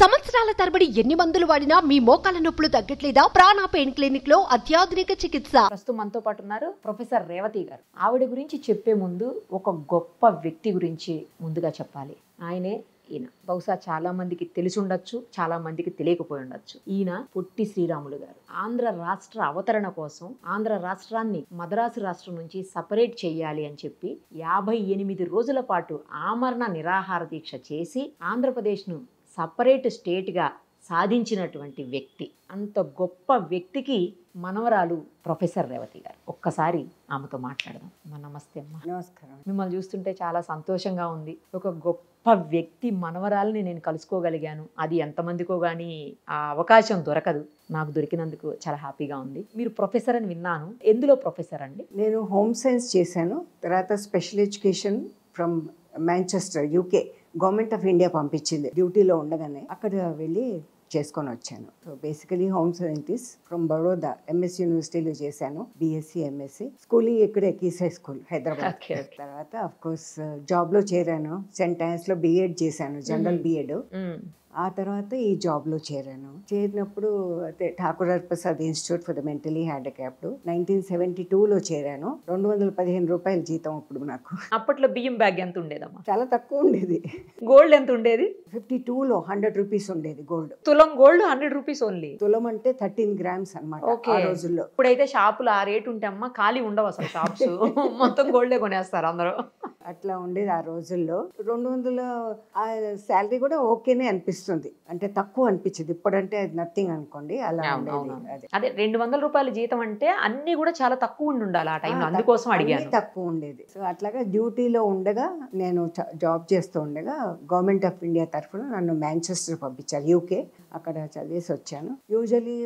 సంవత్సరాల తరబడి ఎన్ని మందులు వాడినా మీ మోకాల నొప్పులు తగ్గట్లేదా? ప్రాణ పెయిన్ క్లినిక్ లో అత్యాధునిక చికిత్స. ప్రస్తుతం మనతో పాటు ఉన్నారు ప్రొఫెసర్ రేవతి గారు. ఆవిడ గురించి చెప్పే ముందు ఒక గొప్ప వ్యక్తి గురించి ముందుగా చెప్పాలి. ఆయనే ఈయన. బహుశా చాలా మందికి తెలిసి ఉండొచ్చు, చాలా మందికి తెలియకపోయి ఉండొచ్చు. ఈయన పొట్టి శ్రీరాములు గారు. ఆంధ్ర రాష్ట్ర అవతరణ కోసం ఆంధ్ర రాష్ట్రాన్ని మద్రాసు రాష్ట్రం నుంచి సపరేట్ చేయాలి అని చెప్పి 58 రోజుల పాటు ఆమరణ నిరాహార దీక్ష చేసి ఆంధ్రప్రదేశ్ను సపరేట్ స్టేట్గా సాధించినటువంటి వ్యక్తి. అంత గొప్ప వ్యక్తికి మనవరాలు ప్రొఫెసర్ రేవతి గారు. ఒక్కసారి ఆమెతో మాట్లాడదాం. నమస్తే అమ్మ. నమస్కారం. మిమ్మల్ని చూస్తుంటే చాలా సంతోషంగా ఉంది. ఒక గొప్ప వ్యక్తి మనవరాలని నేను కలుసుకోగలిగాను. అది ఎంతమందికో కానీ ఆ అవకాశం దొరకదు. నాకు దొరికినందుకు చాలా హ్యాపీగా ఉంది. మీరు ప్రొఫెసర్ అని విన్నాను. ఎందులో ప్రొఫెసర్ అండి? నేను హోమ్ సైన్స్ చేశాను. తర్వాత special education from Manchester, UK. Government of India పంపించింది. డ్యూటీలో ఉండగానే అక్కడ వెళ్ళి చేసుకొని వచ్చాను. So basically home scientist from Baroda, MS యూనివర్సిటీలో చేశాను. BSc, MSc. స్కూలింగ్ ఇక్కడే కీసై స్కూల్, హైదరాబాద్. తర్వాత అఫ్ కోర్స్ జాబ్లో చేరాను. సెంట్ ఆన్స్లో బిఎడ్ చేశాను, జనరల్ బిఎడ్. ఆ తర్వాత ఈ జాబ్లో చేరాను. చేరినప్పుడు అయితే Thakur Prasad institute for the mentally handicapped 1972లో చేరాను. 215 రూపాయల జీతం అప్పుడు నాకు. అప్పట్లో బియ్యం బ్యాగ్ ఎంత ఉండేదమ్మా? చాలా తక్కువ ఉండేది. గోల్డ్ ఎంత ఉండేది? 52లో 100 రూపీస్ ఉండేది గోల్డ్. తులం గోల్డ్ 100 రూపీస్ ఓన్లీ. తులం అంటే 13 గ్రామ్స్ అనమాట ఆ రోజుల్లో. ఇప్పుడైతే షాపులు ఆ రేటు ఉంటే అమ్మ ఖాళీ ఉండవు అసలు షాప్స్. మొత్తం గోల్డే కొనేస్తారు అందరూ. అట్లా ఉండేది ఆ రోజుల్లో. 200 ఆ శాలరీ కూడా ఓకేనే అనిపిస్తుంది, అంటే తక్కువ అనిపించింది. ఇప్పుడంటే అది నథింగ్ అనుకోండి, అలా ఉండేది. అదే 200 రూపాయల జీతం అంటే అన్ని కూడా చాలా తక్కువ ఉండాలి ఆ టైంలో. అందుకోసం అడిగాను. తక్కువ ఉండేది. సో అట్లాగా డ్యూటీలో ఉండగా నేను జాబ్ చేస్తూ ఉండగా గవర్నమెంట్ ఆఫ్ ఇండియా తరఫున నన్ను మాంచెస్టర్ పంపించారు, యూకే. అక్కడ చదివేసి వచ్చాను. యూజువలీ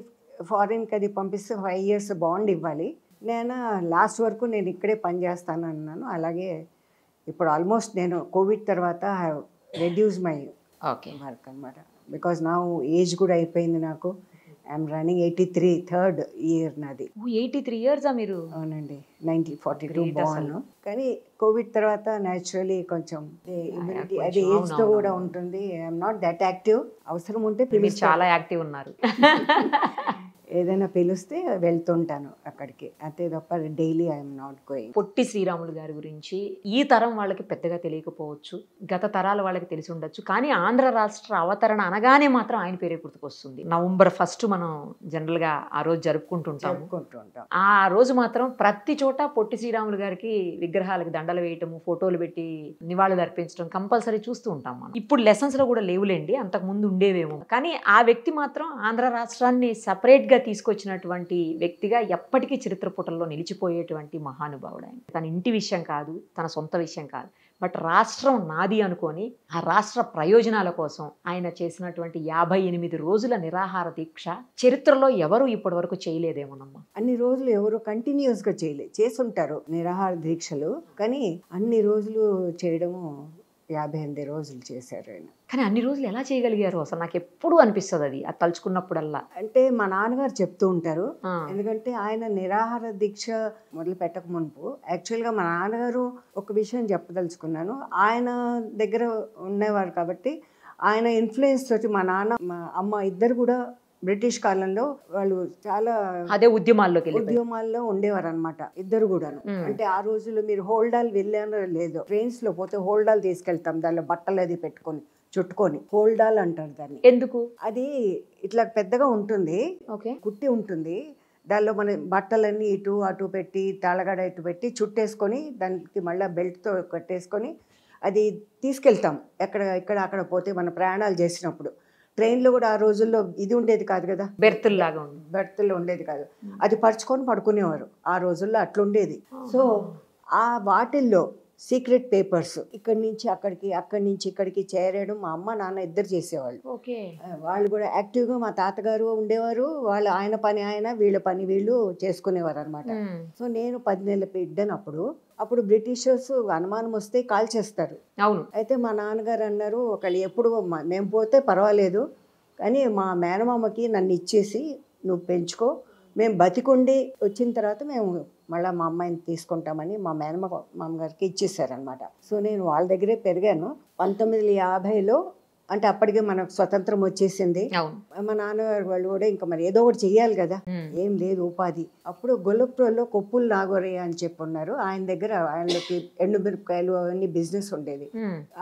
ఫారిన్కి అది పంపిస్తే 5 years బాండ్ ఇవ్వాలి. నేను లాస్ట్ వరకు నేను ఇక్కడే పనిచేస్తాను అన్నాను. అలాగే ఇప్పుడు ఆల్మోస్ట్ నేను కోవిడ్ తర్వాత రెడ్యూస్ మై వర్క్ అనమాట. బికాజ్ నా ఏజ్ కూడా అయిపోయింది నాకు. ఐఎమ్ రన్నింగ్ 83, థర్డ్ ఇయర్ నాది. 83 years మీరు? అవునండి, 1942 బార్న్. కానీ కోవిడ్ తర్వాత న్యాచురలీ కొంచెం ఇమ్యూనిటీ అది ఏజ్తో కూడా ఉంటుంది. I'm not that active. అవసరం ఉంటే చాలా యాక్టివ్ ఉన్నారు. ఏదైనా పిలిస్తే వెళ్తుంటాను అక్కడికి, అంతే తప్ప daily I'm not going. Potti Sriramulu గారి గురించి ఈ తరం వాళ్ళకి పెద్దగా తెలియకపోవచ్చు, గత తరాల వాళ్ళకి తెలిసి ఉండొచ్చు. కానీ ఆంధ్ర రాష్ట్ర అవతరణ అనగానే మాత్రం ఆయన పేరే గుర్తుకొస్తుంది. November 1 మనం జనరల్ గా ఆ రోజు జరుపుకుంటుంటాం. ఆ రోజు మాత్రం ప్రతి చోట పొట్టి శ్రీరాములు గారికి విగ్రహాలకు దండలు వేయటము, ఫోటోలు పెట్టి నివాళులు అర్పించడం కంపల్సరీ చూస్తూ ఉంటాం మనం. ఇప్పుడు లెసన్స్ లో కూడా లేవులేండి, అంతకు ముందు ఉండేవేమో. కానీ ఆ వ్యక్తి మాత్రం ఆంధ్ర రాష్ట్రాన్ని సపరేట్ గా తీసుకొచ్చినటువంటి వ్యక్తిగా ఎప్పటికీ చరిత్ర పుటల్లో నిలిచిపోయేటువంటి మహానుభావుడు ఆయన. తన ఇంటి విషయం కాదు, తన సొంత విషయం కాదు, బట్ రాష్ట్రం నాది అనుకొని ఆ రాష్ట్ర ప్రయోజనాల కోసం ఆయన చేసినటువంటి 58 రోజుల నిరాహార దీక్ష చరిత్రలో ఎవరు ఇప్పటి వరకు చేయలేదేమోనమ్మా. అన్ని రోజులు ఎవరు కంటిన్యూస్గా చేసుంటారు నిరాహార దీక్షలు, కానీ అన్ని రోజులు చేయడము 58 రోజులు చేశారు ఆయన. కానీ అన్ని రోజులు ఎలా చేయగలిగారు అసలు? నాకు ఎప్పుడు అనిపిస్తుంది అది తలుచుకున్నప్పుడల్లా. అంటే మా నాన్నగారు చెప్తూ ఉంటారు. ఎందుకంటే ఆయన నిరాహార దీక్ష మొదలు పెట్టక మునుపు యాక్చువల్గా మా నాన్నగారు ఒక విషయం చెప్పదలుచుకున్నాను. ఆయన దగ్గర ఉండేవారు కాబట్టి ఆయన ఇన్ఫ్లుయెన్స్ తోటి మా నాన్న, మా అమ్మ ఇద్దరు కూడా బ్రిటిష్ కాలంలో వాళ్ళు చాలా అదే ఉద్యమాల్లో ఉండేవారు అనమాట, ఇద్దరు కూడాను. అంటే ఆ రోజుల్లో మీరు హోల్డాల్ వెళ్ళానో లేదో, ట్రైన్స్ లో పోతే హోల్డాల్ తీసుకెళ్తాం, దానిలో బట్టలు అది పెట్టుకొని చుట్టుకొని హోల్డాల్ అంటారు దాన్ని. ఎందుకు? అది ఇట్లా పెద్దగా ఉంటుంది, కుట్టి ఉంటుంది. దానిలో మన బట్టలన్నీ ఇటు అటు పెట్టి తాళగడ ఇటు పెట్టి చుట్టేసుకొని దానికి మళ్ళీ బెల్ట్తో కట్టేసుకొని అది తీసుకెళ్తాం ఇక్కడ అక్కడ పోతే మన ప్రయాణాలు చేసినప్పుడు. ట్రైన్లో కూడా ఆ రోజుల్లో ఇది ఉండేది కాదు కదా, బెర్తుల్లో ఉండేది కాదు, అది పరుచుకొని పడుకునేవారు. ఆ రోజుల్లో అట్లుండేది. సో ఆ వాటిల్లో సీక్రెట్ పేపర్స్ ఇక్కడి నుంచి అక్కడికి, అక్కడి నుంచి ఇక్కడికి చేరడం మా అమ్మ నాన్న ఇద్దరు చేసేవాళ్ళు. వాళ్ళు కూడా యాక్టివ్గా, మా తాతగారు ఉండేవారు, వాళ్ళు ఆయన పని ఆయన, వీళ్ళ పని వీళ్ళు చేసుకునేవారు అనమాట. సో నేను 10 నెలల బిడ్డనప్పుడు అప్పుడు బ్రిటిషర్స్ అనుమానం వస్తే కాల్ చేస్తారు. అవును. అయితే మా నాన్నగారు అన్నారు, ఒకళ్ళు ఎప్పుడు మేము పోతే పర్వాలేదు కానీ మా మేనమామకి నన్ను ఇచ్చేసి నువ్వు పెంచుకో, మేము బతికుండి వచ్చిన తర్వాత మేము మళ్ళీ మా అమ్మాయిని తీసుకుంటామని మా మామగారికి ఇచ్చేసారనమాట. సో నేను వాళ్ళ దగ్గరే పెరిగాను. 1950లో అంటే అప్పటికే మనకు స్వతంత్రం వచ్చేసింది. అవును. మా నాన్నగారు వాళ్ళు కూడా ఇంకా మరి ఏదో ఒకటి చెయ్యాలి కదా, ఏం లేదు ఉపాధి. అప్పుడు గొల్లపురంలో కొప్పులు నాగోరయ్య అని చెప్పి ఉన్నారు. ఆయన దగ్గర ఆయనకి ఎండుమిరపకాయలు అవన్నీ బిజినెస్ ఉండేది.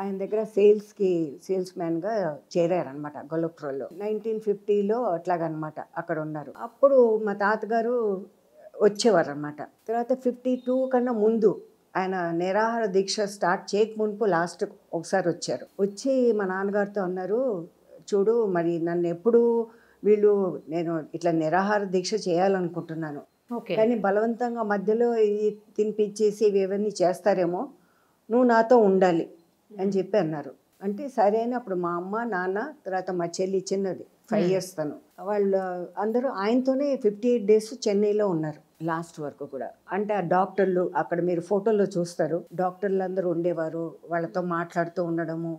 ఆయన దగ్గర సేల్స్ మ్యాన్ గా చేరారనమాట గొల్లపురంలో. 1950లో అట్లాగనమాట అక్కడ ఉన్నారు. అప్పుడు మా తాతగారు వచ్చేవారు అనమాట. తర్వాత 52 కన్నా ముందు ఆయన నిరాహార దీక్ష స్టార్ట్ చేయక మునుపు లాస్ట్ ఒకసారి వచ్చారు. వచ్చి మా నాన్నగారితో అన్నారు, చూడు మరి నన్ను ఎప్పుడు వీళ్ళు నేను ఇట్లా నిరాహార దీక్ష చేయాలనుకుంటున్నాను, కానీ బలవంతంగా మధ్యలో ఇది తినిపించేసి ఇవన్నీ చేస్తారేమో, నువ్వు నాతో ఉండాలి అని చెప్పి అన్నారు. అంటే సరే అని అప్పుడు మా అమ్మ నాన్న తర్వాత మా చెల్లి చిన్నది 5 years తను, వాళ్ళు అందరూ ఆయనతోనే 58 days చెన్నైలో ఉన్నారు లాస్ట్ వరకు కూడా. అంటే ఆ డాక్టర్లు అక్కడ మీరు ఫోటోలో చూస్తారు, డాక్టర్లు అందరూ ఉండేవారు. వాళ్ళతో మాట్లాడుతూ ఉండడము,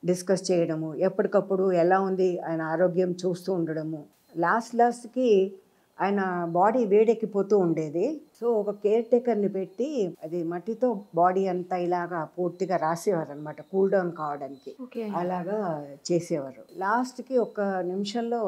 డిస్కస్ చేయడము, ఎప్పటికప్పుడు ఎలా ఉంది ఆయన ఆరోగ్యం చూస్తూ ఉండడము. లాస్ట్కి ఆయన బాడీ వేడెక్కిపోతూ ఉండేది. సో ఒక కేర్ టేకర్ని పెట్టి అది మట్టితో బాడీ అంతా ఇలాగా పూర్తిగా రాసేవారు అనమాట, కూల్ డౌన్ కావడానికి. అలాగా చేసేవారు. లాస్ట్కి 1 నిమిషంలో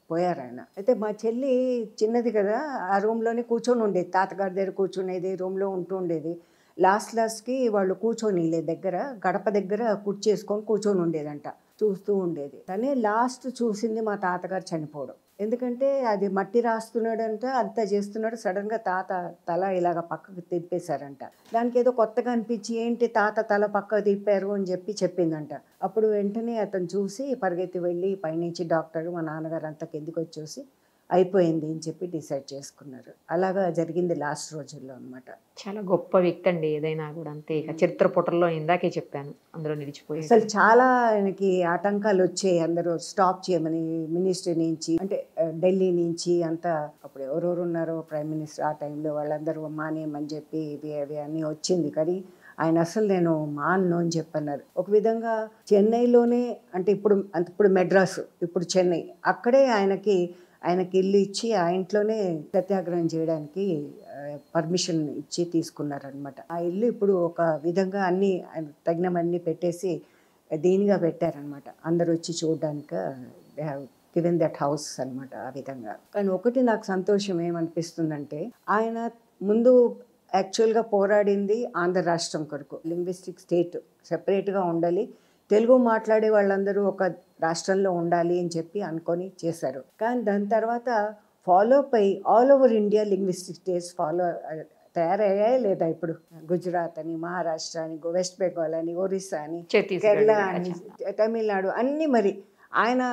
పోయారు ఆయన. అయితే మా చెల్లి చిన్నది కదా, ఆ రూమ్లోనే కూర్చొని ఉండేది, తాతగారి దగ్గర కూర్చునేది, రూమ్లో ఉంటూ ఉండేది. లాస్ట్కి వాళ్ళు కూర్చొని దగ్గర గడప దగ్గర కూర్చేసుకొని కూర్చొని ఉండేదంట, చూస్తూ ఉండేది. తనే లాస్ట్ చూసింది మా తాతగారు చనిపోవడం. ఎందుకంటే అది మట్టి రాస్తున్నాడంట, అంతా చేస్తున్నాడు, సడన్గా తాత తల ఇలాగ పక్కకు తిప్పేశారంట. దానికి ఏదో కొత్తగా అనిపించి ఏంటి తాత తల పక్కకు తిప్పారు అని చెప్పిందంట. అప్పుడు వెంటనే అతను చూసి పరిగెత్తి వెళ్ళి పైనుంచి డాక్టర్ మా నాన్నగారు అంతా కిందికి వచ్చేసి అయిపోయింది అని చెప్పి డిసైడ్ చేసుకున్నారు. అలాగా జరిగింది లాస్ట్ రోజుల్లో అనమాట. చాలా గొప్ప వ్యక్తి అండి ఏదైనా కూడా. అంతే ఇక చరిత్ర పుటల్లో ఇందాకే చెప్పాను, అందులో నిలిచిపోయి. అసలు చాలా ఆయనకి ఆటంకాలు వచ్చాయి, అందరూ స్టాప్ చేయమని మినిస్ట్రీ నుంచి, అంటే ఢిల్లీ నుంచి అంతా. అప్పుడు ఎవరెవరు ఉన్నారో ప్రైమ్ మినిస్టర్ ఆ టైంలో, వాళ్ళందరూ మానేయమని చెప్పి ఇవి అన్నీ వచ్చింది. కానీ ఆయన అసలు నేను మాను అని చెప్పన్నారు. ఒక విధంగా చెన్నైలోనే, అంటే ఇప్పుడు మెడ్రాసు, ఇప్పుడు చెన్నై, అక్కడే ఆయనకి ఇల్లు ఇచ్చి ఆ ఇంట్లోనే సత్యాగ్రహం చేయడానికి పర్మిషన్ ఇచ్చి తీసుకున్నారనమాట. ఆ ఇల్లు ఇప్పుడు ఒక విధంగా అన్నీ తగినవన్నీ పెట్టేసి దీనిగా పెట్టారనమాట, అందరు వచ్చి చూడడానికి. They have given that house అనమాట ఆ విధంగా. కానీ ఒకటి నాకు సంతోషం ఏమనిపిస్తుందంటే, ఆయన ముందు యాక్చువల్గా పోరాడింది ఆంధ్ర రాష్ట్రం కొరకు, లింగ్విస్టిక్ స్టేట్ సెపరేట్గా ఉండాలి, తెలుగు మాట్లాడే వాళ్ళందరూ ఒక రాష్ట్రంలో ఉండాలి అని చెప్పి అనుకొని చేశారు. కానీ దాని తర్వాత ఫాలో అయి all over India linguistic states తయారయ్యాయి లేదా? ఇప్పుడు గుజరాత్ అని, మహారాష్ట్ర అని, వెస్ట్ బెంగాల్ అని, ఒరిస్సా అని, కేరళ అని, తమిళనాడు అన్నీ. మరి ఆయన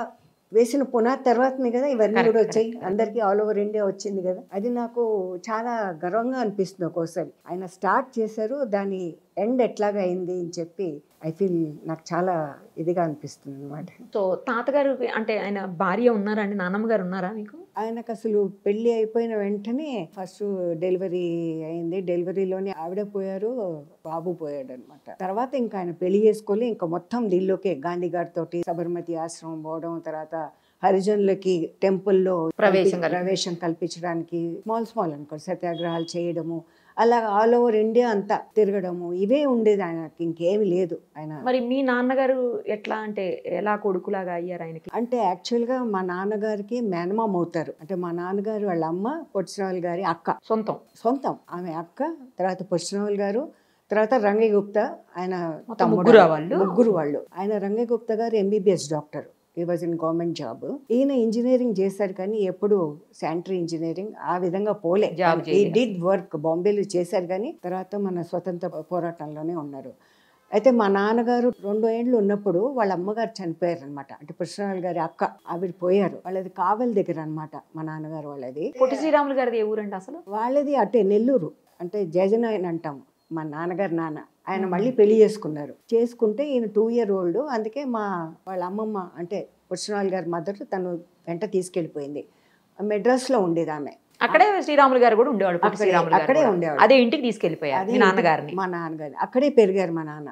వేసిన పునాది తర్వాతనే కదా ఇవన్నీ కూడా వచ్చాయి, అందరికీ ఆల్ ఓవర్ ఇండియా వచ్చింది కదా. అది నాకు చాలా గర్వంగా అనిపిస్తుంది ఒక్కోసారి. ఆయన స్టార్ట్ చేశారు, దాని ఎండ్ ఎట్లాగా అయింది అని చెప్పి ఐ ఫీల్ నాకు చాలా ఇదిగా అనిపిస్తుంది అనమాట. సో తాతగారు అంటే ఆయన భార్య ఉన్నారా అండి, నాన్నమ్మ గారు ఉన్నారా మీకు? ఆయనకు అసలు పెళ్ళి అయిపోయిన వెంటనే ఫస్ట్ డెలివరీ అయింది, డెలివరీలోనే ఆవిడ పోయారు, బాబు పోయాడు అనమాట. తర్వాత ఇంకా ఆయన పెళ్లి చేసుకోలే, ఇంకా మొత్తం దీనిలోకే గాంధీ గారితో సబర్మతి ఆశ్రమం పోవడం, తర్వాత హరిజనులకి టెంపుల్లో ప్రవేశం కల్పించడానికి స్మాల్ అనుకో సత్యాగ్రహాలు చేయడము, అలా ఆల్ ఓవర్ ఇండియా అంతా తిరగడము, ఇవే ఉండేది ఆయనకి, ఇంకేమి లేదు. ఆయన మరి మీ నాన్నగారు ఎట్లా, అంటే ఎలా కొడుకులాగా అయ్యారు ఆయనకి? అంటే యాక్చువల్గా మా నాన్నగారికి మేనమామ అవుతారు. అంటే మా నాన్నగారు వాళ్ళ అమ్మ పొట్టిశ్రావళి గారి అక్క, సొంతం ఆమె అక్క. తర్వాత పొట్టిశ్రావళి గారు, తర్వాత రంగయ్య గుప్తా ఆయన తమ్ముడు, ముగ్గురు వాళ్ళు. ఆయన రంగయ్య గుప్తా గారు MBBS డాక్టర్, ఈ వాజ్ ఇన్ గవర్నమెంట్ జాబ్. ఈయన ఇంజనీరింగ్ చేశారు కానీ ఎప్పుడు శానిటరీ ఇంజనీరింగ్ ఆ విధంగా పోలే, ఈ డిడ్ వర్క్ బాంబేలో చేశారు. కానీ తర్వాత మన స్వతంత్ర పోరాటంలోనే ఉన్నారు. అయితే మా నాన్నగారు 2 ఏళ్ళు ఉన్నప్పుడు వాళ్ళ అమ్మగారు చనిపోయారు అనమాట. అంటే కృష్ణరాజు గారి అక్క ఆవిడ పోయారు. వాళ్ళది కావలి దగ్గర అనమాట మా నాన్నగారు వాళ్ళది. పొట్టి శ్రీరాములు గారిది ఏ ఊరండి అసలు? వాళ్ళది అటే నెల్లూరు, అంటే జయజనాయన్ అంటాం మా నాన్నగారు నాన్న. ఆయన మళ్ళీ పెళ్లి చేసుకుంటే ఈయన 2 year old. అందుకే వాళ్ళ అమ్మమ్మ అంటే కృష్ణరాజు గారి మదర్ తను వెంట తీసుకెళ్ళిపోయింది. మెడ్రాస్లో ఉండేది ఆమె. అక్కడే శ్రీరాములు గారు కూడా ఉండేవాడు, అక్కడే ఉండేవాడు. అదే ఇంటికి తీసుకెళ్లిపోయారు మా నాన్నగారిని. అక్కడే పెరిగారు మా నాన్న.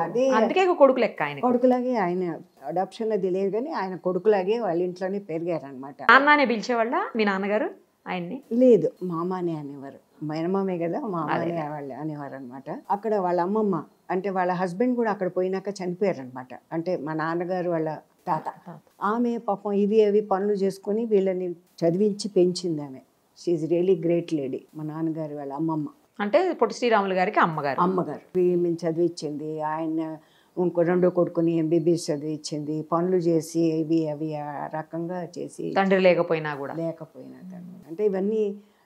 అదే అందుకే కొడుకు లెక్క ఆయన, కొడుకులాగే. ఆయన అడాప్షన్ అది లేదు కానీ ఆయన కొడుకులాగే వాళ్ళ ఇంట్లోనే పెరిగారు అనమాట. నాన్ననే పిలిచేవాళ్ళ మీ నాన్నగారు ఆయన్ని? లేదు, మామానే అనేవారు. మేనమామే కదా, మామానే వాళ్ళు అనేవారు అనమాట. అక్కడ వాళ్ళ అమ్మమ్మ అంటే వాళ్ళ హస్బెండ్ కూడా అక్కడ పోయినాక చనిపోయారు అనమాట. అంటే మా నాన్నగారు వాళ్ళ తాత. ఆమె పాపం ఇవి అవి పనులు చేసుకొని వీళ్ళని చదివించి పెంచింది ఆమె. She really great lady. మా నాన్నగారు వాళ్ళ అమ్మమ్మ అంటే పొట్టి శ్రీరాములు గారికి అమ్మగారు వీళ్ళని చదివించింది. ఆయన ఇంకో రెండో కొడుకుని ఎంబీబీఎస్ చదివించింది. పనులు చేసి ఇవి అవి ఆ రకంగా చేసి తండ్రి లేకపోయినా కూడా అంటే ఇవన్నీ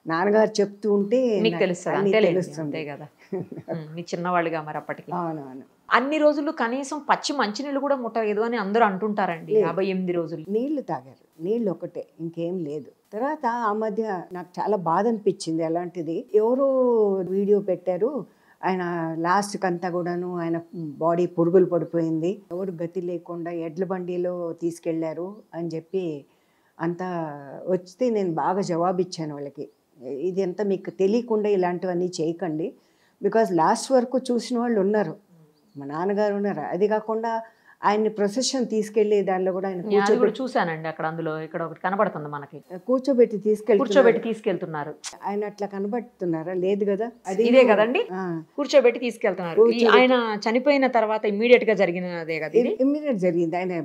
నాన్నగారు చెప్తూ ఉంటే మీకు తెలుస్తుంది. అన్నీ అంతే తెలుస్తుంది కదా. మీ చిన్నవాళ్ళుగా మరి అప్పటికి అవునవును. అన్ని రోజులు కనీసం పచ్చి మంచినీళ్ళు కూడా ముట్టలేదు అని అందరూ అంటుంటారండి. 58 రోజులు నీళ్లు తాగారు. నీళ్ళు ఒకటే, ఇంకేం లేదు. తర్వాత ఆ మధ్య నాకు చాలా బాధ అనిపించింది. అలాంటిది ఎవరో వీడియో పెట్టారు, ఆయన లాస్ట్కి అంతా కూడాను ఆయన బాడీ పురుగులు పడిపోయింది, ఎవరు గతి లేకుండా ఎడ్ల బండిలో తీసుకెళ్లారు అని చెప్పి అంతా వస్తే నేను బాగా జవాబిచ్చాను వాళ్ళకి. ఇది అంతా మీకు తెలియకుండా ఇలాంటివన్నీ చేయకండి, బికాజ్ లాస్ట్ వరకు చూసిన వాళ్ళు ఉన్నారు, మా నాన్నగారు ఉన్నారు. అది కాకుండా ఆయన్ని ప్రొసెషన్ తీసుకెళ్లి దానిలో కూడా ఆయన చూసానండి. అక్కడ అందులో ఇక్కడ ఒకటి కనబడుతుంది మనకి, కూర్చోబెట్టి తీసుకెళ్తున్నారు. ఆయన అట్లా కనబడుతున్నారా? లేదు కదా, అది ఇదే కదండి, కూర్చోబెట్టి తీసుకెళ్తున్నారు. ఆయన చనిపోయిన తర్వాత ఇమ్మీడియట్ గా జరిగినదే కదా, ఇమ్మీడియట్ జరిగింది. ఆయన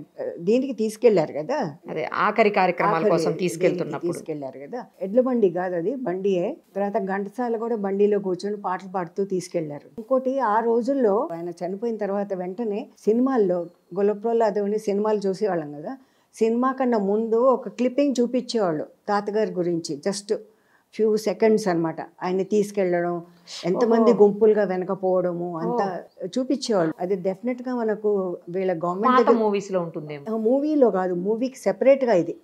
దీనికి తీసుకెళ్లారు కదా, అదే ఆఖరి కార్యక్రమాల కోసం తీసుకెళ్లారు కదా. ఎడ్ల బండి కాదు అది, బండియే. తర్వాత ఘంటసాల కూడా బండిలో కూర్చొని పాటలు పాడుతూ తీసుకెళ్లారు. ఇంకోటి, ఆ రోజుల్లో ఆయన చనిపోయిన తర్వాత వెంటనే సినిమాల్లో గొల్లప్రోలు అదే సినిమాలు చూసేవాళ్ళం కదా, సినిమా కన్నా ముందు ఒక క్లిప్పింగ్ చూపించేవాళ్ళు తాతగారి గురించి, జస్ట్ ఫ్యూ సెకండ్స్ అనమాట. ఆయన్ని తీసుకెళ్ళడం, ఎంతమంది గుంపులుగా వెనకపోవడము అంతా చూపించేవాళ్ళు. అది డెఫినెట్ గా మనకు వీళ్ళ గవర్నమెంట్ మూవీస్ లో ఉంటుంది. మూవీలో కాదు, మూవీకి సెపరేట్ గా ఇది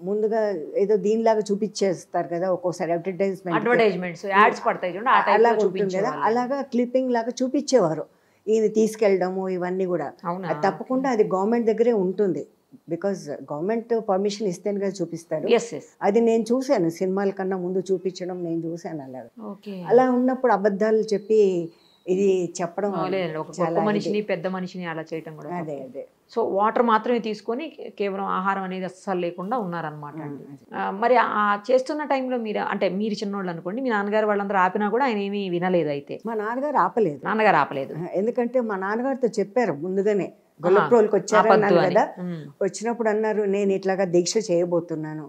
ముందుగా ఏదో దీనిలాగా చూపించేస్తారు కదా ఒక్కోసారి, అడ్వర్టైజ్మెంట్స్ యాడ్స్ పడతాయి అలాగా ఉంటుంది కదా, అలాగా క్లిప్పింగ్ లాగా చూపించేవారు ఈయన తీసుకెళ్ళడము ఇవన్నీ కూడా. తప్పకుండా అది గవర్నమెంట్ దగ్గరే ఉంటుంది, బికాజ్ గవర్నమెంట్ పర్మిషన్ ఇస్తేనే కదా చూపిస్తారు. అది నేను చూశాను, సినిమాల కన్నా ముందు చూపించడం నేను చూశాను. అలాగా అలా ఉన్నప్పుడు అబద్ధాలు చెప్పి ఇది చెప్పడం, మనిషిని పెద్ద మనిషిని అలా చేయడం కూడా. అదే అదే. సో వాటర్ మాత్రమే తీసుకొని కేవలం ఆహారం అనేది అస్సలు లేకుండా ఉన్నారనమాట. మరి ఆ చేస్తున్న టైంలో మీరు, అంటే మీరు చిన్నోళ్ళు అనుకోండి, మీ నాన్నగారు వాళ్ళందరూ ఆపినా కూడా ఆయన ఏమీ వినలేదు. అయితే మా నాన్నగారు ఆపలేదు. ఎందుకంటే మా నాన్నగారితో చెప్పారు ముందుగానే, గొల్లప్రోలుకి వచ్చారన్నారు కదా, వచ్చినప్పుడు అన్నారు నేను ఇట్లాగా దీక్ష చేయబోతున్నాను,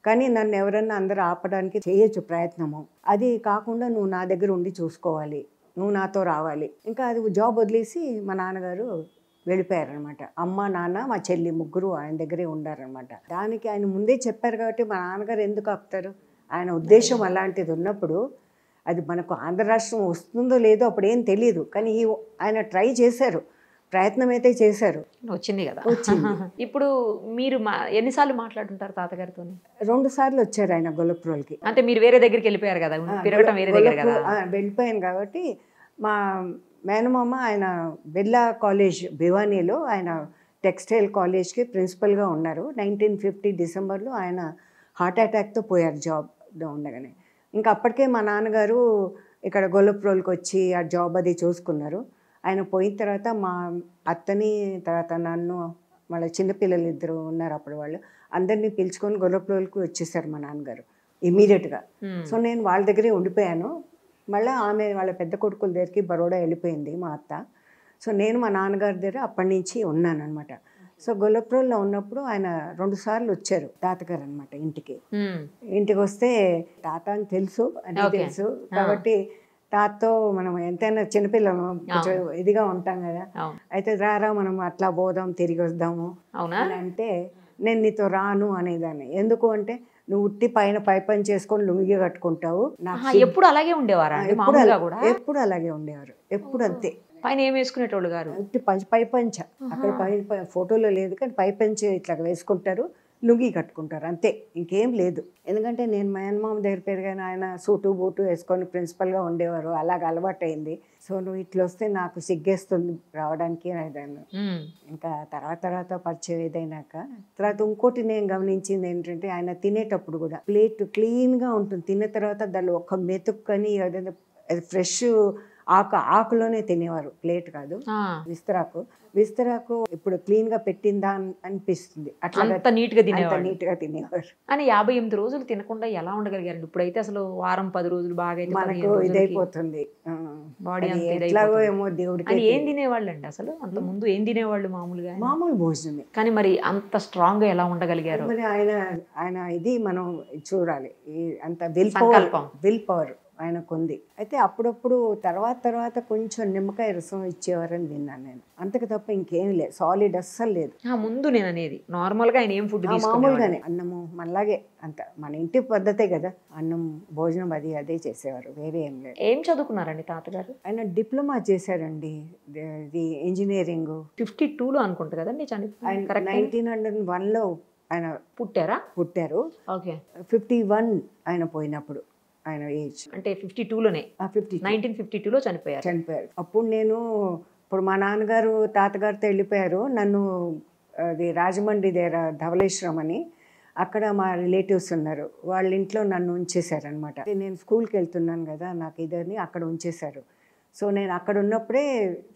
కానీ నన్ను ఎవరన్నా అందరూ ఆపడానికి చేయొచ్చు ప్రయత్నము, అది కాకుండా నువ్వు నా దగ్గర ఉండి చూసుకోవాలి, నువ్వు నాతో రావాలి. ఇంకా అది జాబ్ వదిలేసి మా నాన్నగారు వెళ్ళిపోయారనమాట. అమ్మ, నాన్న, మా చెల్లి ముగ్గురు ఆయన దగ్గరే ఉండారనమాట. దానికి ఆయన ముందే చెప్పారు కాబట్టి మా నాన్నగారు ఎందుకు ఆపుతారు? ఆయన ఉద్దేశం అలాంటిది ఉన్నప్పుడు, అది మనకు ఆంధ్ర రాష్ట్రం వస్తుందో లేదో అప్పుడు ఏం తెలియదు, కానీ ఆయన ట్రై చేశారు, ప్రయత్నం అయితే చేశారు, వచ్చింది కదా, వచ్చింది. ఇప్పుడు మీరు ఎన్నిసార్లు మాట్లాడుతుంటారు తాతగారితో? 2 సార్లు వచ్చారు ఆయన గొల్లప్రోలుకి. అంటే మీరు వేరే దగ్గరికి వెళ్ళిపోయారు కదా, వెళ్ళిపోయాను కాబట్టి మా మేనమామ ఆయన బిర్లా కాలేజ్ భివానీలో ఆయన టెక్స్టైల్ కాలేజ్కి ప్రిన్సిపల్గా ఉన్నారు. 1950 డిసెంబర్లో ఆయన హార్ట్ అటాక్తో పోయారు జాబ్లో ఉండగానే. ఇంకా అప్పటికే మా నాన్నగారు ఇక్కడ గొల్లప్రోలుకి వచ్చి ఆ జాబ్ అది చూసుకున్నారు. ఆయన పోయిన తర్వాత మా అత్తని, తర్వాత నన్ను, మళ్ళీ చిన్నపిల్లలు 2 ఉన్నారు అప్పుడు, వాళ్ళు అందరినీ పిలుచుకొని గొల్లప్రోలుకి వచ్చేసారు మా నాన్నగారు ఇమీడియట్గా. సో నేను వాళ్ళ దగ్గరే ఉండిపోయాను. మళ్ళీ ఆమె వాళ్ళ పెద్ద కొడుకుల దగ్గరికి బరోడా వెళ్ళిపోయింది మా అత్త. సో నేను మా నాన్నగారి దగ్గర అప్పటి నుంచి ఉన్నాను అనమాట. సో గొల్లప్రోలులో ఉన్నప్పుడు ఆయన 2 సార్లు వచ్చారు తాతగారు అనమాట ఇంటికి వస్తే, తాత అని తెలుసు కాబట్టి తాతతో మనం ఎంతైనా చిన్నపిల్లలు కొంచెం ఇదిగా ఉంటాం కదా, అయితే రారా మనం అట్లా పోదాం, తిరిగి వద్దాము అని అంటే, నేను నీతో రాను అనేదాన్ని. ఎందుకు అంటే, నువ్వు ఉట్టి పైన పని చేసుకొని లుంగి కట్టుకుంటావు. ఎప్పుడు అలాగే ఉండేవారు? ఎప్పుడు అలాగే ఉండేవారు, ఎప్పుడు అంతే. పైన ఏం వేసుకునేటోళ్ళు గారు? ఉట్టి పై పంచ, అక్కడ పై ఫోటోలో లేదు కానీ పై పంచ ఇట్లా వేసుకుంటారు, లుంగి కట్టుకుంటారు, అంతే, ఇంకేం లేదు. ఎందుకంటే నేను మేనమామ దగ్గర పెరిగాను, ఆయన సూటు బూటు వేసుకొని ప్రిన్సిపల్గా ఉండేవారు, అలాగ అలవాటు అయింది. సో నువ్వు ఇట్లా వస్తే నాకు సిగ్గేస్తుంది రావడానికి అనేదాన్ని. ఇంకా తర్వాత పరిచయం ఏదైనాక తర్వాత ఇంకోటి నేను గమనించింది ఏంటంటే, ఆయన తినేటప్పుడు కూడా ప్లేట్ క్లీన్గా ఉంటుంది, తిన్న తర్వాత దానిలో ఒక్క మెతుక్కని అది ఫ్రెష్ ఆకులోనే తినేవారు, ప్లేట్ కాదు, విస్తరాకు ఇప్పుడు క్లీన్ గా పెట్టిందా అనిపిస్తుంది, అట్లా అంత నీట్ గా అంత తినేవాళ్ళు నీట్ గా తినేవారు. అని 58 రోజులు తినకుండా ఎలా ఉండగలిగారండి? ఇప్పుడైతే అసలు వారం 10 రోజులు బాగా అయితే మనకు 15 రోజులకి ఇదైపోతుంది. బాడీ అది అంత ఎట్లాగో ఇదైపోతుంది. ఏమో దేవుడికి. అని ఏం తినేవాళ్ళు అండి అసలు? అంత ముందు ఏం తినేవాళ్ళు మామూలుగా? మామూలు భోజనమే. కానీ మరి అంత స్ట్రాంగ్ గా ఎలా ఉండగలిగారు? మరి ఆయన ఇది మనం చూడాలి, అంత సంకల్పం. విల్ పవర్ ఆయనకు ఉంది. అయితే అప్పుడప్పుడు తర్వాత కొంచెం నిమ్మకాయ రసం ఇచ్చేవారని విన్నాను నేను, అంతకు తప్ప ఇంకేం లేదు, సాలిడ్ అస్సలు లేదు. ముందు నేను అనేది నార్మల్ గా ఆయన ఏం ఫుడ్ మామూలుగానే అన్నము మనలాగే, అంత మన ఇంటి పద్ధతే కదా, అన్నం భోజనం అదే చేసేవారు, వేరే ఏం లేదు. ఏం చదువుకున్నారండి తాతగారు? ఆయన డిప్లొమా చేశారండి, ఇది ఇంజనీరింగ్. 52లో అనుకుంటా కదండి చనిపోయారు. ఆయన 1901లో ఆయన పుట్టారు. ఓకే. 51 ఆయన పోయినప్పుడు ఆయన ఏజ్, అంటే 52లోనే 1952లో చనిపోయారు. అప్పుడు మా నాన్నగారు తాతగారితో వెళ్ళిపోయారు, నన్ను అది రాజమండ్రి దగ్గర ధవళేశ్వరం అని, అక్కడ మా రిలేటివ్స్ ఉన్నారు, వాళ్ళ ఇంట్లో నన్ను ఉంచేశారనమాట. నేను స్కూల్కి వెళ్తున్నాను కదా, నాకు ఇదని అక్కడ ఉంచేశారు. సో నేను అక్కడ ఉన్నప్పుడే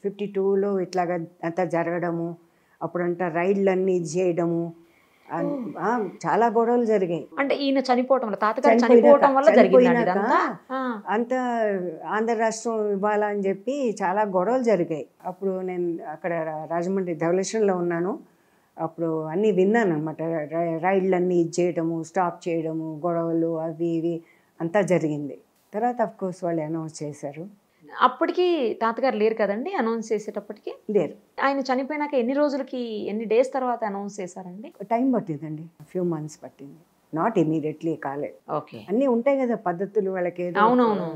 52లో ఇట్లాగా అంతా జరగడము, అప్పుడంతా రైళ్ళన్నీ ఇది చేయడము, చాలా గొడవలు జరిగాయి. అంటే ఈయన చనిపోవటం వల్ల, తాతగారు చనిపోవటం వల్ల జరిగింది అంతా, ఆంధ్ర రాష్ట్రం ఇవ్వాలని చెప్పి చాలా గొడవలు జరిగాయి. అప్పుడు నేను అక్కడ రాజమండ్రి ధవళేశ్వరంలో ఉన్నాను, అప్పుడు అన్నీ విన్నాను అనమాట, రైళ్ళన్నీ ఇది చేయడము, స్టాప్ చేయడము, గొడవలు అవి ఇవి అంతా జరిగింది. తర్వాత అఫ్ కోర్స్ వాళ్ళు అనౌన్స్ చేశారు. అప్పటికి తాతగారు లేరు కదండి అనౌన్స్ చేసేటప్పటికి? లేరు. ఆయన చనిపోయినాక ఎన్ని డేస్ తర్వాత అనౌన్స్ చేశారండి? టైం పట్టిందండి, ఫ్యూ మంత్స్ పట్టింది, నాట్ ఇమీడియట్లీ కాలేదు. ఓకే. అన్నీ ఉంటాయి కదా పద్ధతులు వాళ్ళకి, అవునవును,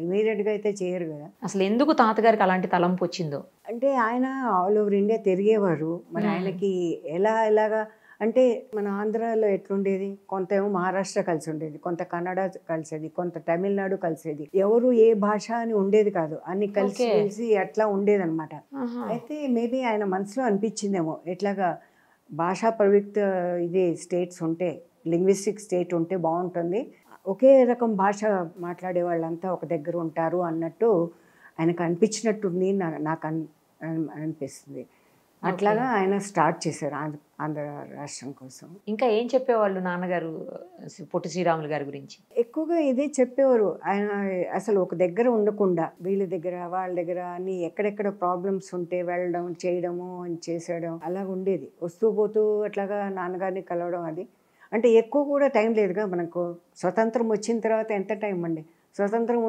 ఇమీడియట్ గా అయితే చేయరు కదా. అసలు ఎందుకు తాతగారికి అలాంటి తలంపు వచ్చిందో? అంటే ఆయన ఆల్ ఓవర్ ఇండియా తిరిగేవారు, మరి ఆయనకి ఎలాగా అంటే మన ఆంధ్రాలో ఎట్లుండేది, కొంత ఏమో మహారాష్ట్ర కలిసి ఉండేది, కొంత కన్నడ కలిసేది, కొంత తమిళనాడు కలిసేది, ఎవరు ఏ భాష అని ఉండేది కాదు, అన్ని కలిసి అట్లా ఉండేది అనమాట. అయితే మేబీ ఆయన మనసులో అనిపించిందేమో, ఎట్లాగా భాషా ప్రయుక్త ఇది స్టేట్స్ ఉంటే, లింగ్విస్టిక్ స్టేట్ ఉంటే బాగుంటుంది, ఒకే రకం భాష మాట్లాడే వాళ్ళంతా ఒక దగ్గర ఉంటారు అన్నట్టు ఆయనకు అనిపించినట్టుంది, నాకు అనిపిస్తుంది. అట్లాగా ఆయన స్టార్ట్ చేశారు ఆంధ్ర రాష్ట్రం కోసం. ఇంకా ఏం చెప్పేవాళ్ళు నాన్నగారు పొట్టి శ్రీరాములు గారి గురించి? ఎక్కువగా ఇదే చెప్పేవారు ఆయన, అసలు ఒక దగ్గర ఉండకుండా వీళ్ళ దగ్గర వాళ్ళ దగ్గర అని, ఎక్కడెక్కడ ప్రాబ్లమ్స్ ఉంటే వెళ్ళడం చేయడము అని చేసేయడం అలా ఉండేది, వస్తూ పోతూ అట్లాగా నాన్నగారిని కలవడం. అది అంటే ఎక్కువ కూడా టైం లేదుగా, మనకు స్వతంత్రం వచ్చిన తర్వాత ఎంత టైం అండి, స్వతంత్రం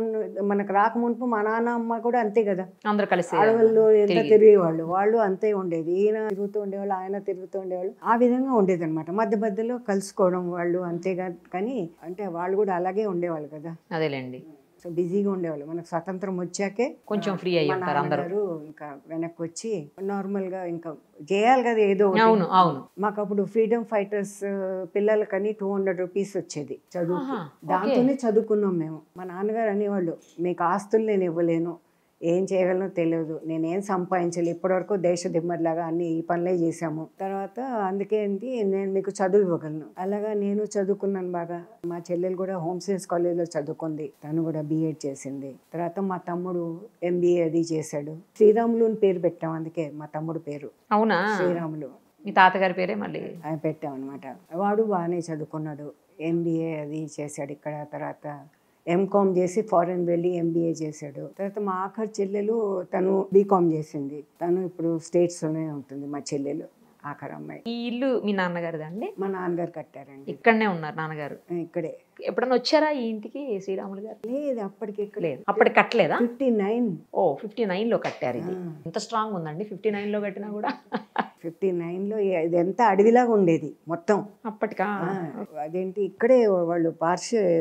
మనకు రాకముందు మా నాన్న అమ్మ కూడా అంతే కదా, అందరూ కలిసి అడవుల్లో ఎంత తిరిగేవాళ్ళు, వాళ్ళు అంతే ఉండేది, ఈయన తిరుగుతూ ఉండేవాళ్ళు, ఆయన తిరుగుతూ ఉండేవాళ్ళు, ఆ విధంగా ఉండేది అనమాట. మధ్యలో కలుసుకోవడం వాళ్ళు అంతేగా, కానీ అంటే వాళ్ళు కూడా అలాగే ఉండేవాళ్ళు కదా. అదేలేండి. సో బిజీగా ఉండేవాళ్ళు. మనకు స్వతంత్రం వచ్చాకే కొంచెం ఫ్రీ అయ్యారు అందరూ. ఇంకా వెనక్కి వచ్చి నార్మల్ గా ఇంకా చేయాలి కదా ఏదో. అవును అవును. మాకు అప్పుడు ఫ్రీడమ్ ఫైటర్స్ పిల్లలకని 200 రూపీస్ వచ్చేది చదువు, దాంతోనే చదువుకున్నాం మేము. మా నాన్నగారు అనేవాళ్ళు, మీకు ఆస్తులు నేను ఇవ్వలేను, ఏం చేయగలనో తెలియదు, నేనేం సంపాదించాలి, ఇప్పటివరకు దేశ దిమ్మర్లాగా అన్ని ఈ పనులే చేశాము, తర్వాత అందుకే నేను మీకు చదువు ఇవ్వగలను. అలాగా నేను చదువుకున్నాను బాగా. మా చెల్లెలు కూడా హోమ్ సైన్స్ కాలేజ్లో చదువుకుంది, తను కూడా BEd చేసింది. తర్వాత మా తమ్ముడు MBA అది చేశాడు. శ్రీరాములు అని పేరు పెట్టాం, అందుకే మా తమ్ముడు పేరు. అవునా? శ్రీరాములు. మీ తాతగారి పేరే మళ్ళీ పెట్టాం అనమాట. వాడు బాగానే చదువుకున్నాడు, MBA అది చేశాడు ఇక్కడ. తర్వాత MCom చేసి ఫారెన్ వెళ్ళి MBA చేశాడు. తర్వాత మా ఆఖరి చెల్లెలు తను BCom చేసింది, తను ఇప్పుడు స్టేట్స్లోనే ఉంటుంది మా చెల్లెలు, ఆఖరి అమ్మాయి. ఈ ఇల్లు మీ నాన్నగారిదా అండి? మా నాన్నగారు కట్టారండి. ఇక్కడనే ఉన్నారు నాన్నగారు? ఇక్కడే. ఎప్పుడన్నా వచ్చారా ఈ ఇంటికి శ్రీరాములు గారు? లేదు, అప్పటికి లేదు. అప్పటికి కట్టలేదా? 59. ఓ 59లో కట్టారు. ఇది ఎంత స్ట్రాంగ్ ఉందండి 59లో కట్టినా కూడా. 59లో ఇది ఎంత అడవిలాగా ఉండేది మొత్తం అప్పటికా. అదేంటి ఇక్కడే వాళ్ళు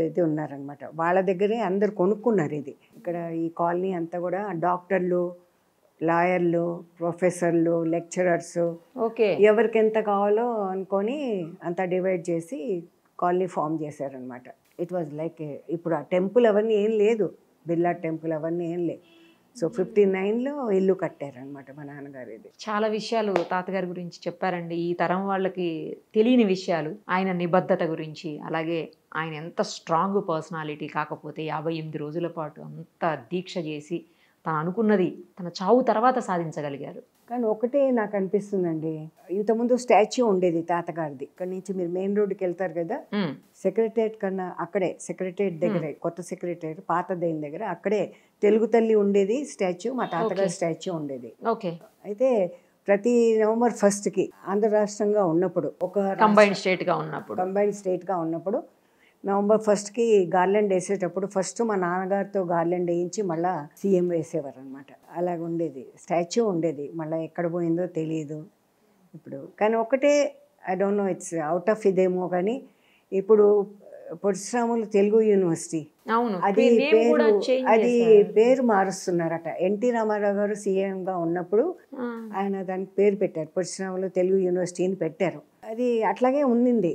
ఇది ఉన్నారనమాట, వాళ్ళ దగ్గరే అందరు కొనుక్కున్నారు ఇది. ఇక్కడ ఈ కాలనీ అంతా కూడా డాక్టర్లు, లాయర్లు, ప్రొఫెసర్లు, లెక్చరర్స్, ఎవరికి ఎంత కావాలో అనుకొని అంతా డివైడ్ చేసి కాలనీ ఫామ్ చేశారనమాట. ఇట్ వాజ్ లైక్, ఇప్పుడు ఆ టెంపుల్ అవన్నీ ఏం లేదు, బిర్లా టెంపుల్ అవన్నీ ఏం లేదు. సో 59లో ఇల్లు కట్టారనమాట మా నాన్నగారు. ఇది చాలా విషయాలు తాతగారి గురించి చెప్పారండి. ఈ తరం వాళ్ళకి తెలియని విషయాలు, ఆయన నిబద్ధత గురించి, అలాగే ఆయన ఎంత స్ట్రాంగ్ పర్సనాలిటీ, కాకపోతే 58 రోజుల పాటు అంత దీక్ష చేసి తను అనుకున్నది తన చావు తర్వాత సాధించగలిగారు. కానీ ఒకటే నాకు అనిపిస్తుందండి, ఇంతకుముందు స్టాచ్యూ ఉండేది తాతగారిది. ఇక్కడ నుంచి మీరు మెయిన్ రోడ్డుకి వెళ్తారు కదా, సెక్రటరియట్ కన్నా అక్కడే, సెక్రటరియట్ దగ్గరే, కొత్త సెక్రటరియట్ పాతదైన దగ్గర అక్కడే తెలుగు తల్లి ఉండేది స్టాచ్యూ, మా తాతగారి స్టాచ్యూ ఉండేది. ఓకే. అయితే ప్రతి నవంబర్ 1కి ఆంధ్ర రాష్ట్రంగా ఉన్నప్పుడు, ఒక కంబైన్డ్ స్టేట్గా ఉన్నప్పుడు నవంబర్ 1కి గార్లెండ్ వేసేటప్పుడు ఫస్ట్ మా నాన్నగారితో గార్లెండ్ వేయించి మళ్ళీ సీఎం వేసేవారు అనమాట. అలాగ ఉండేది, స్టాచ్యూ ఉండేది. మళ్ళీ ఎక్కడ పోయిందో తెలియదు ఇప్పుడు. కానీ ఒకటే, I don't know, it's out of ఇదేమో, కానీ ఇప్పుడు పొట్టిశ్రాములు తెలుగు యూనివర్సిటీ అది పేరు మారుస్తున్నారట. ఎన్టీ రామారావు గారు సీఎంగా ఉన్నప్పుడు ఆయన దానికి పేరు పెట్టారు, పొట్టిశ్రాములు తెలుగు యూనివర్సిటీ అని పెట్టారు. అది అట్లాగే ఉండింది.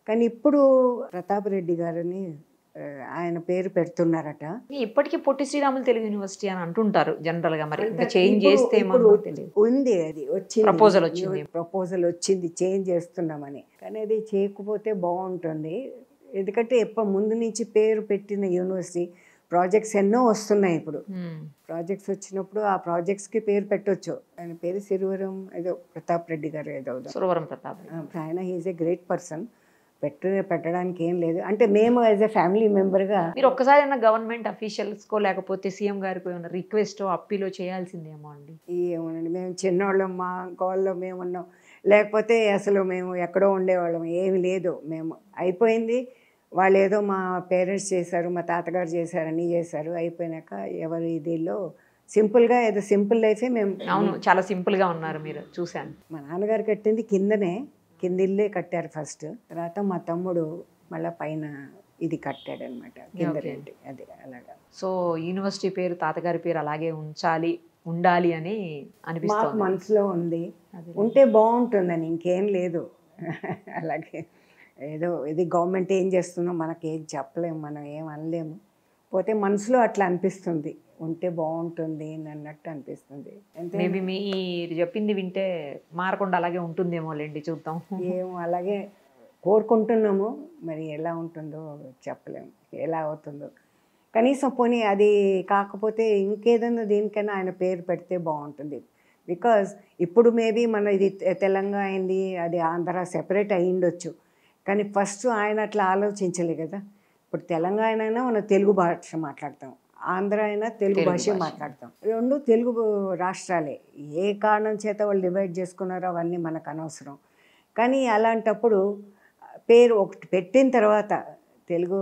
కానీ ఇప్పుడు ప్రతాప్ రెడ్డి గారిని ఆయన పేరు పెడుతున్నారట. ఇప్పటికీ పొట్టి శ్రీరాములు తెలుగు యూనివర్సిటీ అని అంటుంటారు జనరల్ గా. మరి ఇంకా చేంజ్ చేస్తే ఉంది, అది వచ్చింది, ప్రపోజల్ వచ్చింది చేంజ్ చేస్తున్నామని. కానీ అది చేయకపోతే బాగుంటుంది. ఎందుకంటే ముందు నుంచి పేరు పెట్టిన యూనివర్సిటీ, ప్రాజెక్ట్స్ ఎన్నో వస్తున్నాయి. ఇప్పుడు ప్రాజెక్ట్స్ వచ్చినప్పుడు ఆ ప్రాజెక్ట్స్కి పేరు పెట్టవచ్చు. ఆయన పేరు సిరివరం ఏదో ప్రతాప్ రెడ్డి గారు ఏదో, సురవరం ప్రతాప్. ఆయన హీజ్ ఏ గ్రేట్ పర్సన్. పెట్టడానికి ఏం లేదు. అంటే మేము యాజ్ ఎ ఫ్యామిలీ మెంబర్గా మీరు ఒక్కసారి గవర్నమెంట్ అఫీషియల్స్కో లేకపోతే సీఎం గారికి ఏమైనా రిక్వెస్ట్ అప్పీలో చేయాల్సిందేమో అండి. ఏమోనండి, మేము చిన్నవాళ్ళం, మా కోళ్ళలో మేము ఉన్నాం, లేకపోతే అసలు మేము ఎక్కడో ఉండేవాళ్ళం. ఏమి లేదు, మేము అయిపోయింది. వాళ్ళు ఏదో మా పేరెంట్స్ చేశారు, మా తాతగారు చేశారు, అన్నీ చేశారు. అయిపోయినాక ఎవరి దీనిలో సింపుల్గా ఏదో సింపుల్ లైఫే మేము. అవును, చాలా సింపుల్గా ఉన్నారు మీరు, చూశాను. మా నాన్నగారు కట్టింది కింద ఇల్లే కట్టారు ఫస్ట్. తర్వాత మా తమ్ముడు మళ్ళీ పైన ఇది కట్టాడు అనమాట, కింద రెంట్. అది అలాగా. సో యూనివర్సిటీ పేరు తాతగారి పేరు అలాగే ఉండాలి అని అనిపిస్తుంది, మనసులో ఉంది. ఉంటే బాగుంటుందని, ఇంకేం లేదు. అలాగే ఏదో ఇది గవర్నమెంట్ ఏం చేస్తుందో మనకేం చెప్పలేము, మనం ఏం అనలేము. పోతే మనసులో అట్లా అనిపిస్తుంది, ఉంటే బాగుంటుంది అన్నట్టు అనిపిస్తుంది. మేబీ మీరు చెప్పింది వింటే మారకుండా అలాగే ఉంటుందేమో లేండి, చూద్దాం. ఏమో అలాగే కోరుకుంటున్నాము, మరి ఎలా ఉంటుందో చెప్పలేము, ఎలా అవుతుందో. కనీసం పోనీ అది కాకపోతే ఇంకేదన్నా దేనికైనా ఆయన పేరు పెడితే బాగుంటుంది. బికాజ్ ఇప్పుడు మేబీ మన ఇది తెలంగాణ అయింది, అది ఆంధ్ర సెపరేట్ అయ్యిండొచ్చు. కానీ ఫస్ట్ ఆయన అట్లా ఆలోచించలే కదా. ఇప్పుడు తెలంగాణ అయినా మనం తెలుగు భాష మాట్లాడతాం, ఆంధ్ర అయినా తెలుగు భాష మాట్లాడతాం. రెండు తెలుగు రాష్ట్రాలే. ఏ కారణం చేత వాళ్ళు డివైడ్ చేసుకున్నారో అవన్నీ మనకు అనవసరం. కానీ అలాంటప్పుడు పేరు ఒకటి పెట్టిన తర్వాత, తెలుగు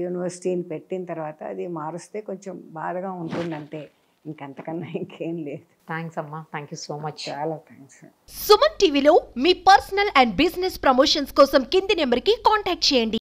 యూనివర్సిటీని పెట్టిన తర్వాత అది మారుస్తే కొంచెం బాధగా ఉంటుందంటే, ఇంకంతకన్నా ఇంకేం లేదు. థ్యాంక్స్ అమ్మా, థ్యాంక్ యూ సో మచ్. చాలా థ్యాంక్స్. సుమన్ టీవీలో మీ పర్సనల్ అండ్ బిజినెస్ ప్రమోషన్స్ కోసం కింది నెంబర్కి కాంటాక్ట్ చేయండి.